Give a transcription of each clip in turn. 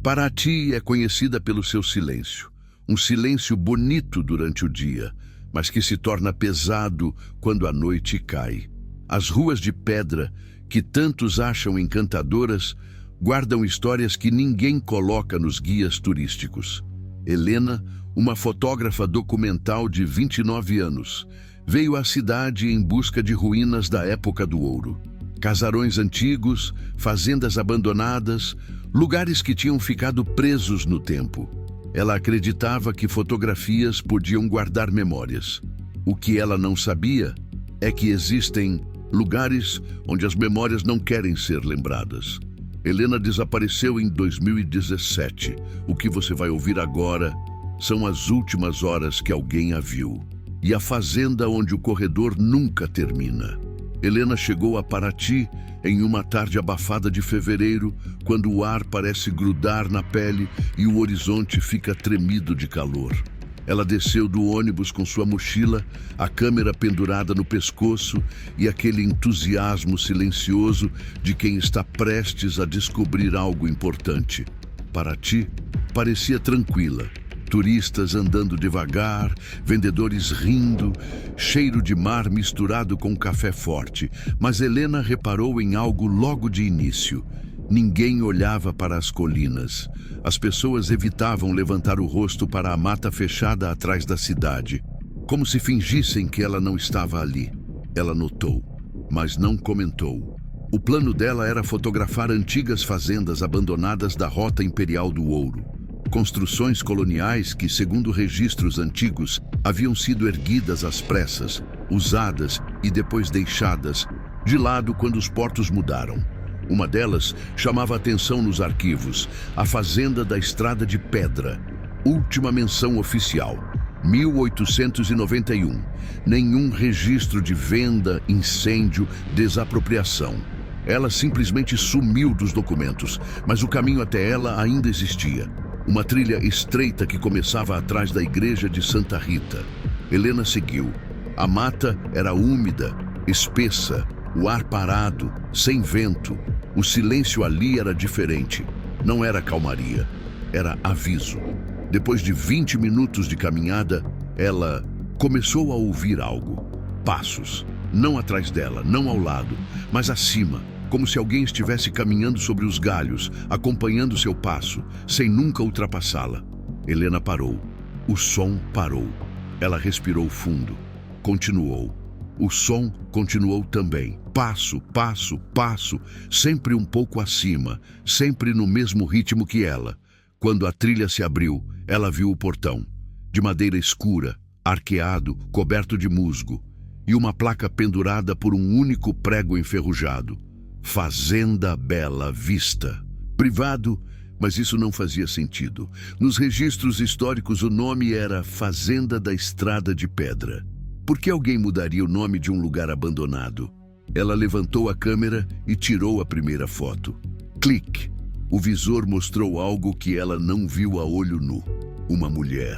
Paraty é conhecida pelo seu silêncio. Um silêncio bonito durante o dia, mas que se torna pesado quando a noite cai. As ruas de pedra, que tantos acham encantadoras, guardam histórias que ninguém coloca nos guias turísticos. Helena, uma fotógrafa documental de 29 anos, veio à cidade em busca de ruínas da época do ouro. Casarões antigos, fazendas abandonadas, lugares que tinham ficado presos no tempo. Ela acreditava que fotografias podiam guardar memórias. O que ela não sabia é que existem lugares onde as memórias não querem ser lembradas. Helena desapareceu em 2017. O que você vai ouvir agora são as últimas horas que alguém a viu. E a fazenda onde o corredor nunca termina. Helena chegou a Paraty em uma tarde abafada de fevereiro, quando o ar parece grudar na pele e o horizonte fica tremido de calor. Ela desceu do ônibus com sua mochila, a câmera pendurada no pescoço e aquele entusiasmo silencioso de quem está prestes a descobrir algo importante. Paraty parecia tranquila. Turistas andando devagar, vendedores rindo, cheiro de mar misturado com café forte. Mas Helena reparou em algo logo de início. Ninguém olhava para as colinas. As pessoas evitavam levantar o rosto para a mata fechada atrás da cidade, como se fingissem que ela não estava ali. Ela notou, mas não comentou. O plano dela era fotografar antigas fazendas abandonadas da Rota Imperial do Ouro. Construções coloniais que, segundo registros antigos, haviam sido erguidas às pressas, usadas e depois deixadas de lado quando os portos mudaram. Uma delas chamava atenção nos arquivos, a Fazenda da Estrada de Pedra. Última menção oficial, 1891. Nenhum registro de venda, incêndio, desapropriação. Ela simplesmente sumiu dos documentos, mas o caminho até ela ainda existia. Uma trilha estreita que começava atrás da igreja de Santa Rita. Helena seguiu. A mata era úmida, espessa, o ar parado, sem vento. O silêncio ali era diferente. Não era calmaria, era aviso. Depois de 20 minutos de caminhada, ela começou a ouvir algo. Passos, não atrás dela, não ao lado, mas acima. Como se alguém estivesse caminhando sobre os galhos, acompanhando seu passo, sem nunca ultrapassá-la. Helena parou. O som parou. Ela respirou fundo. Continuou. O som continuou também. Passo, passo, passo, sempre um pouco acima, sempre no mesmo ritmo que ela. Quando a trilha se abriu, ela viu o portão, de madeira escura, arqueado, coberto de musgo, e uma placa pendurada por um único prego enferrujado. Fazenda Bela Vista. Privado, mas isso não fazia sentido. Nos registros históricos o nome era Fazenda da Estrada de Pedra. Por que alguém mudaria o nome de um lugar abandonado? Ela levantou a câmera e tirou a primeira foto. Clique! O visor mostrou algo que ela não viu a olho nu. Uma mulher,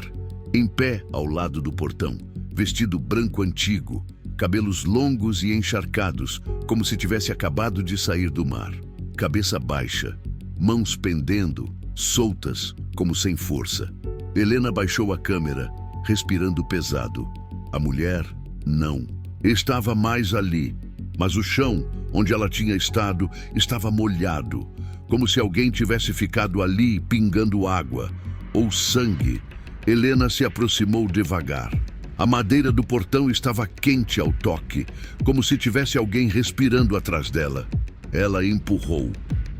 em pé ao lado do portão, vestido branco antigo, cabelos longos e encharcados, como se tivesse acabado de sair do mar. Cabeça baixa, mãos pendendo, soltas, como sem força. Helena baixou a câmera, respirando pesado. A mulher, não. Estava mais ali, mas o chão, onde ela tinha estado, estava molhado, como se alguém tivesse ficado ali pingando água, ou sangue. Helena se aproximou devagar. A madeira do portão estava quente ao toque, como se tivesse alguém respirando atrás dela. Ela empurrou.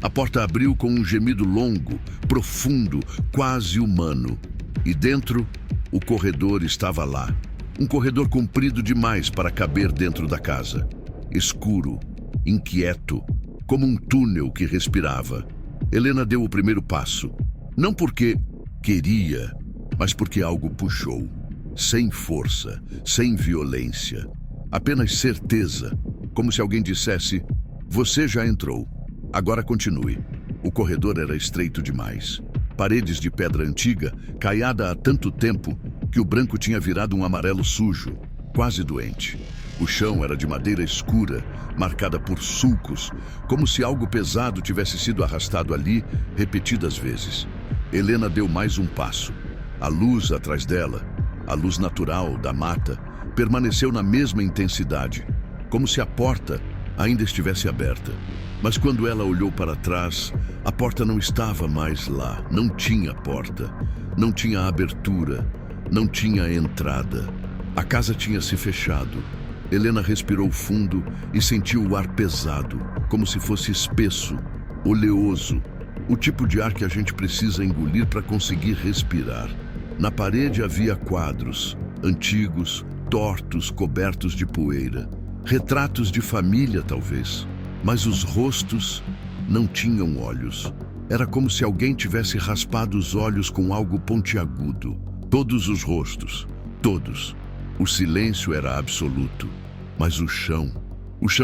A porta abriu com um gemido longo, profundo, quase humano. E dentro, o corredor estava lá. Um corredor comprido demais para caber dentro da casa. Escuro, inquieto, como um túnel que respirava. Helena deu o primeiro passo. Não porque queria, mas porque algo puxou. Sem força, sem violência. Apenas certeza, como se alguém dissesse: você já entrou, agora continue. O corredor era estreito demais. Paredes de pedra antiga, caiada há tanto tempo que o branco tinha virado um amarelo sujo, quase doente. O chão era de madeira escura, marcada por sulcos, como se algo pesado tivesse sido arrastado ali repetidas vezes. Helena deu mais um passo. A luz atrás dela, a luz natural da mata, permaneceu na mesma intensidade, como se a porta ainda estivesse aberta. Mas quando ela olhou para trás, a porta não estava mais lá. Não tinha porta, não tinha abertura, não tinha entrada. A casa tinha se fechado. Helena respirou fundo e sentiu o ar pesado, como se fosse espesso, oleoso, o tipo de ar que a gente precisa engolir para conseguir respirar. Na parede havia quadros, antigos, tortos, cobertos de poeira. Retratos de família, talvez. Mas os rostos não tinham olhos. Era como se alguém tivesse raspado os olhos com algo pontiagudo. Todos os rostos, todos. O silêncio era absoluto. Mas o chão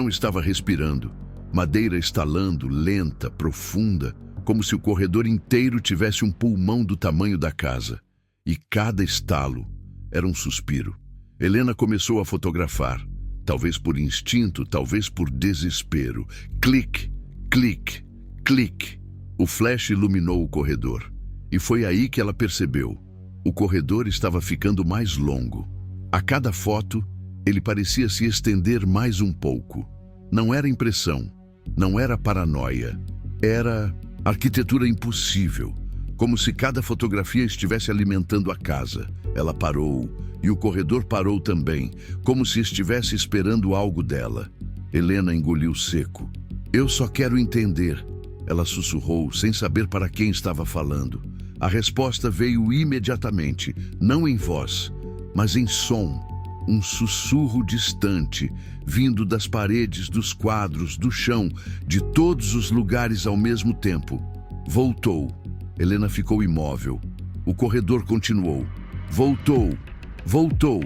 estava respirando. Madeira estalando, lenta, profunda, como se o corredor inteiro tivesse um pulmão do tamanho da casa. E cada estalo era um suspiro. Helena começou a fotografar. Talvez por instinto, talvez por desespero. Clique, clique, clique. O flash iluminou o corredor. E foi aí que ela percebeu. O corredor estava ficando mais longo. A cada foto, ele parecia se estender mais um pouco. Não era impressão, não era paranoia. Era arquitetura impossível. Como se cada fotografia estivesse alimentando a casa. Ela parou, e o corredor parou também, como se estivesse esperando algo dela. Helena engoliu seco. Eu só quero entender, ela sussurrou, sem saber para quem estava falando. A resposta veio imediatamente, não em voz, mas em som. Um sussurro distante, vindo das paredes, dos quadros, do chão, de todos os lugares ao mesmo tempo. Voltou. Helena ficou imóvel. O corredor continuou. Voltou. Voltou.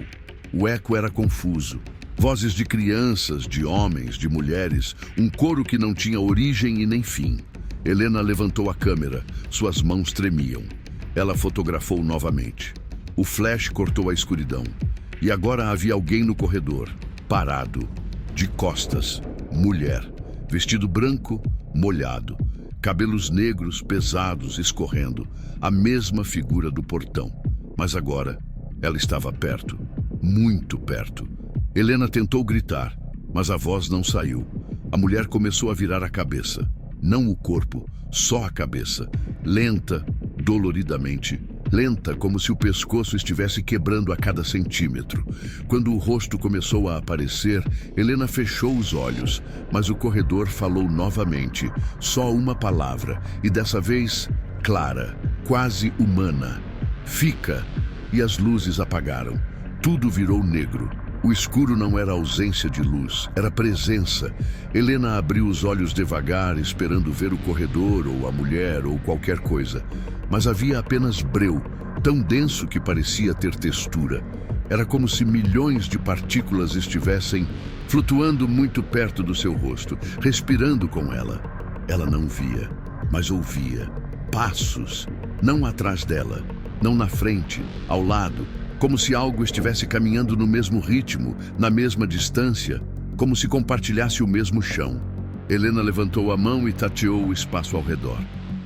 O eco era confuso. Vozes de crianças, de homens, de mulheres, um coro que não tinha origem e nem fim. Helena levantou a câmera. Suas mãos tremiam. Ela fotografou novamente. O flash cortou a escuridão. E agora havia alguém no corredor, parado, de costas, mulher, vestido branco, molhado, cabelos negros pesados escorrendo, a mesma figura do portão. Mas agora, ela estava perto, muito perto. Helena tentou gritar, mas a voz não saiu. A mulher começou a virar a cabeça, não o corpo, só a cabeça, lenta, doloridamente. Lenta, como se o pescoço estivesse quebrando a cada centímetro. Quando o rosto começou a aparecer, Helena fechou os olhos, mas o corredor falou novamente, só uma palavra, e dessa vez, clara, quase humana. Fica! E as luzes apagaram. Tudo virou negro. O escuro não era ausência de luz, era presença. Helena abriu os olhos devagar, esperando ver o corredor, ou a mulher, ou qualquer coisa. Mas havia apenas breu, tão denso que parecia ter textura. Era como se milhões de partículas estivessem flutuando muito perto do seu rosto, respirando com ela. Ela não via, mas ouvia. Passos, não atrás dela, não na frente, ao lado, como se algo estivesse caminhando no mesmo ritmo, na mesma distância, como se compartilhasse o mesmo chão. Helena levantou a mão e tateou o espaço ao redor.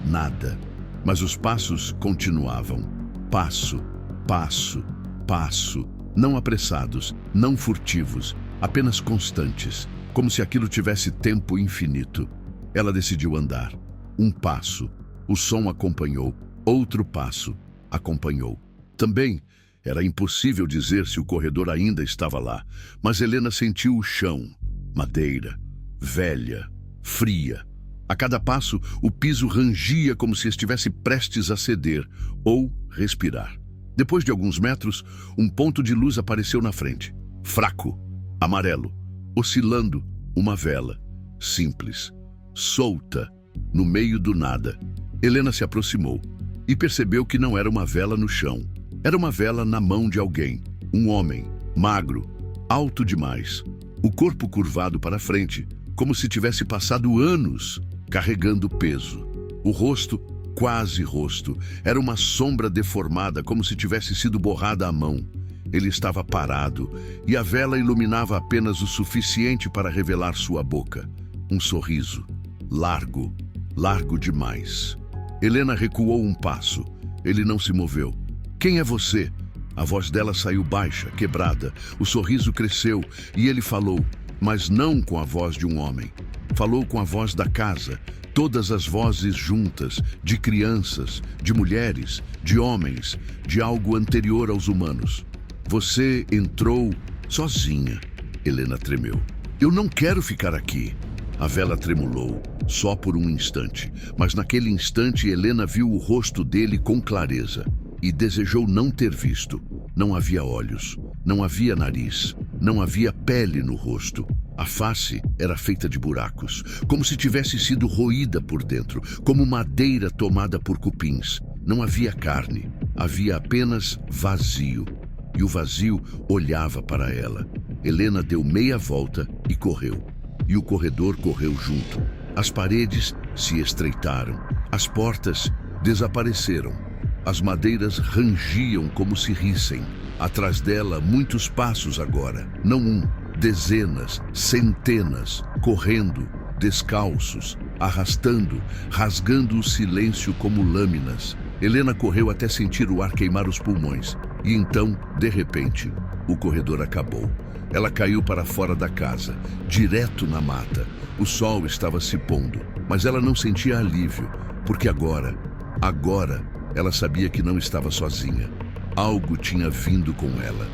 Nada. Mas os passos continuavam. Passo, passo, passo. Não apressados, não furtivos, apenas constantes, como se aquilo tivesse tempo infinito. Ela decidiu andar. Um passo. O som acompanhou. Outro passo. Acompanhou. Também era impossível dizer se o corredor ainda estava lá, mas Helena sentiu o chão. Madeira. Velha. Fria. A cada passo, o piso rangia como se estivesse prestes a ceder ou respirar. Depois de alguns metros, um ponto de luz apareceu na frente. Fraco, amarelo, oscilando, uma vela. Simples, solta, no meio do nada. Helena se aproximou e percebeu que não era uma vela no chão. Era uma vela na mão de alguém. Um homem, magro, alto demais. O corpo curvado para frente, como se tivesse passado anos carregando peso. O rosto, quase rosto, era uma sombra deformada, como se tivesse sido borrada à mão. Ele estava parado, e a vela iluminava apenas o suficiente para revelar sua boca. Um sorriso, largo, largo demais. Helena recuou um passo. Ele não se moveu. Quem é você? A voz dela saiu baixa, quebrada. O sorriso cresceu e ele falou, mas não com a voz de um homem. Falou com a voz da casa, todas as vozes juntas, de crianças, de mulheres, de homens, de algo anterior aos humanos. Você entrou sozinha. Helena tremeu. Eu não quero ficar aqui. A vela tremulou, só por um instante, mas naquele instante Helena viu o rosto dele com clareza e desejou não ter visto. Não havia olhos, não havia nariz, não havia pele no rosto. A face era feita de buracos, como se tivesse sido roída por dentro, como madeira tomada por cupins. Não havia carne, havia apenas vazio. E o vazio olhava para ela. Helena deu meia volta e correu. E o corredor correu junto. As paredes se estreitaram. As portas desapareceram. As madeiras rangiam como se rissem. Atrás dela, muitos passos agora. Não um, dezenas, centenas, correndo, descalços, arrastando, rasgando o silêncio como lâminas. Helena correu até sentir o ar queimar os pulmões. E então, de repente, o corredor acabou. Ela caiu para fora da casa, direto na mata. O sol estava se pondo, mas ela não sentia alívio, porque agora, ela sabia que não estava sozinha. Algo tinha vindo com ela.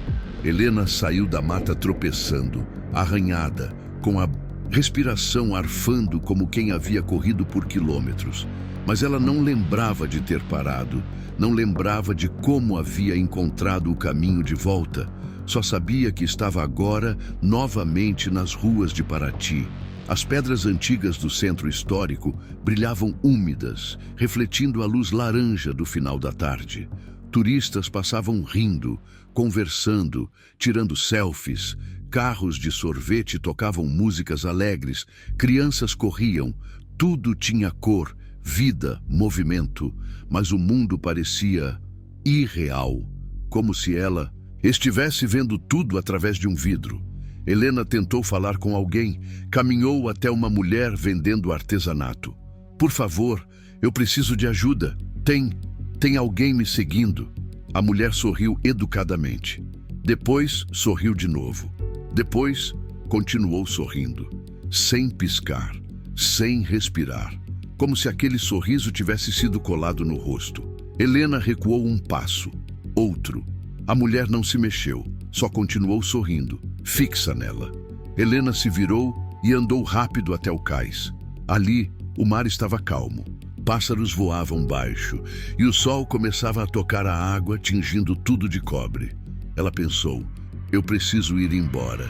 Helena saiu da mata tropeçando, arranhada, com a respiração arfando como quem havia corrido por quilômetros. Mas ela não lembrava de ter parado, não lembrava de como havia encontrado o caminho de volta. Só sabia que estava agora novamente nas ruas de Paraty. As pedras antigas do centro histórico brilhavam úmidas, refletindo a luz laranja do final da tarde. Turistas passavam rindo, conversando, tirando selfies. Carros de sorvete tocavam músicas alegres. Crianças corriam. Tudo tinha cor, vida, movimento. Mas o mundo parecia irreal, como se ela estivesse vendo tudo através de um vidro. Helena tentou falar com alguém, caminhou até uma mulher vendendo artesanato. Por favor, eu preciso de ajuda. Tem alguém me seguindo. A mulher sorriu educadamente. Depois sorriu de novo. Depois continuou sorrindo, sem piscar, sem respirar, como se aquele sorriso tivesse sido colado no rosto. Helena recuou um passo, outro. A mulher não se mexeu, só continuou sorrindo, fixa nela. Helena se virou e andou rápido até o cais. Ali, o mar estava calmo. Pássaros voavam baixo e o sol começava a tocar a água, tingindo tudo de cobre. Ela pensou, eu preciso ir embora,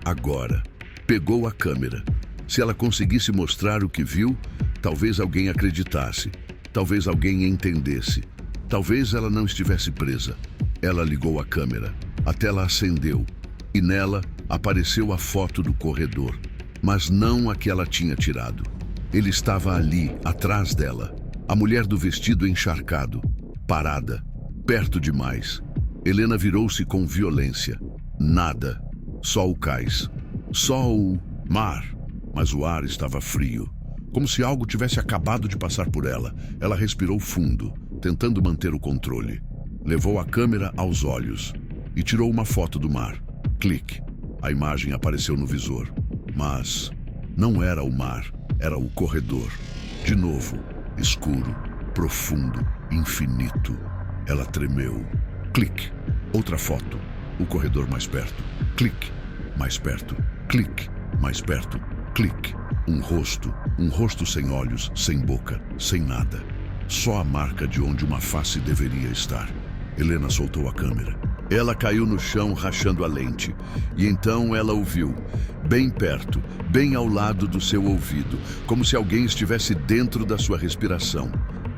agora. Pegou a câmera. Se ela conseguisse mostrar o que viu, talvez alguém acreditasse, talvez alguém entendesse, talvez ela não estivesse presa. Ela ligou a câmera, a tela acendeu e nela apareceu a foto do corredor, mas não a que ela tinha tirado. Ele estava ali, atrás dela, a mulher do vestido encharcado, parada, perto demais. Helena virou-se com violência. Nada, só o cais, só o mar, mas o ar estava frio, como se algo tivesse acabado de passar por ela. Ela respirou fundo, tentando manter o controle. Levou a câmera aos olhos e tirou uma foto do mar. Clique. A imagem apareceu no visor. Mas não era o mar, era o corredor. De novo, escuro, profundo, infinito. Ela tremeu. Clique. Outra foto. O corredor mais perto. Clique. Mais perto. Clique. Mais perto. Clique. Um rosto sem olhos, sem boca, sem nada. Só a marca de onde uma face deveria estar. Helena soltou a câmera. Ela caiu no chão, rachando a lente. E então ela ouviu, bem perto, bem ao lado do seu ouvido, como se alguém estivesse dentro da sua respiração.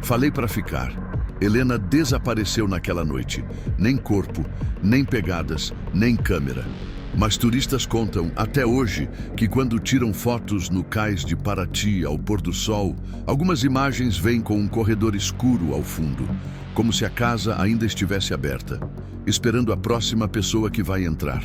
Falei para ficar. Helena desapareceu naquela noite. Nem corpo, nem pegadas, nem câmera. Mas turistas contam, até hoje, que quando tiram fotos no cais de Paraty ao pôr do sol, algumas imagens vêm com um corredor escuro ao fundo, como se a casa ainda estivesse aberta, esperando a próxima pessoa que vai entrar.